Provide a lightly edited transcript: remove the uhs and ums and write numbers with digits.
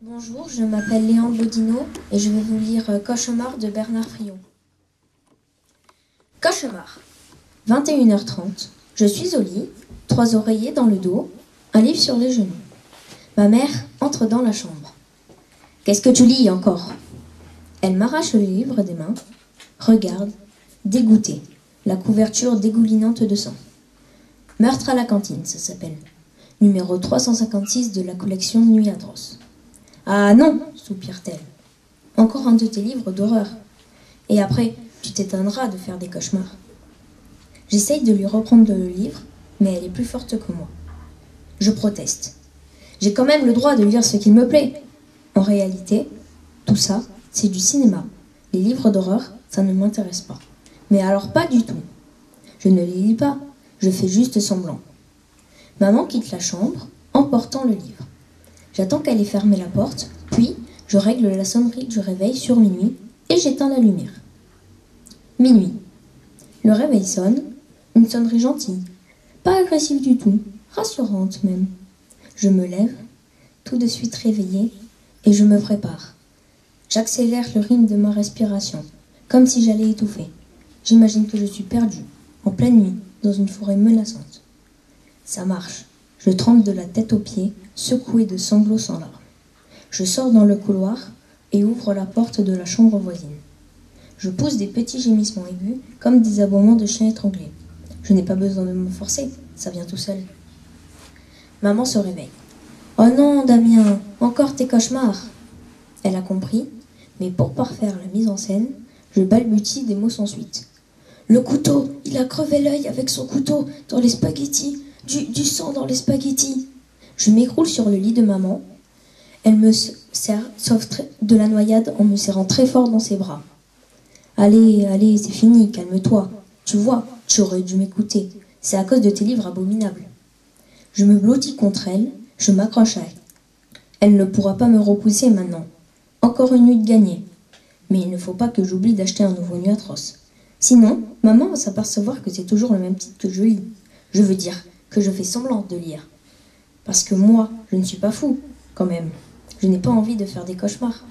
Bonjour, je m'appelle Léon Bodino et je vais vous lire Cauchemar de Bernard Friot. Cauchemar. 21h30. Je suis au lit, 3 oreillers dans le dos, un livre sur les genoux. Ma mère entre dans la chambre. « Qu'est-ce que tu lis encore ?» Elle m'arrache le livre des mains, regarde, dégoûtée, la couverture dégoulinante de sang. « Meurtre à la cantine », ça s'appelle. Numéro 356 de la collection Nuit atroce. « Ah non !» soupire-t-elle. « Encore un de tes livres d'horreur. Et après, tu t'éteindras de faire des cauchemars. » J'essaye de lui reprendre le livre, mais elle est plus forte que moi. Je proteste. J'ai quand même le droit de lire ce qu'il me plaît. En réalité, tout ça, c'est du cinéma. Les livres d'horreur, ça ne m'intéresse pas. Mais alors pas du tout. Je ne les lis pas, je fais juste semblant. Maman quitte la chambre, emportant le livre. J'attends qu'elle ait fermé la porte, puis je règle la sonnerie du réveil sur minuit et j'éteins la lumière. Minuit. Le réveil sonne, une sonnerie gentille, pas agressive du tout, rassurante même. Je me lève, tout de suite réveillée, et je me prépare. J'accélère le rythme de ma respiration, comme si j'allais étouffer. J'imagine que je suis perdue, en pleine nuit, dans une forêt menaçante. Ça marche. Je tremble de la tête aux pieds, secouée de sanglots sans larmes. Je sors dans le couloir et ouvre la porte de la chambre voisine. Je pousse des petits gémissements aigus, comme des aboiements de chiens étranglés. Je n'ai pas besoin de me forcer, ça vient tout seul. Maman se réveille. « Oh non, Damien, encore tes cauchemars !» Elle a compris, mais pour parfaire la mise en scène, je balbutie des mots sans suite. « Le couteau, il a crevé l'œil avec son couteau dans les spaghettis. Du sang dans les spaghettis. » Je m'écroule sur le lit de maman. Elle me sert de la noyade en me serrant très fort dans ses bras. « Allez, allez, c'est fini, calme-toi. Tu vois, tu aurais dû m'écouter. C'est à cause de tes livres abominables. » Je me blottis contre elle, je m'accroche à elle. Elle ne pourra pas me repousser maintenant. Encore une nuit de gagnée. Mais il ne faut pas que j'oublie d'acheter un nouveau Nuit atroce. Sinon, maman va s'apercevoir que c'est toujours le même titre que je lis. Je veux dire que je fais semblant de lire. Parce que moi, je ne suis pas fou, quand même. Je n'ai pas envie de faire des cauchemars.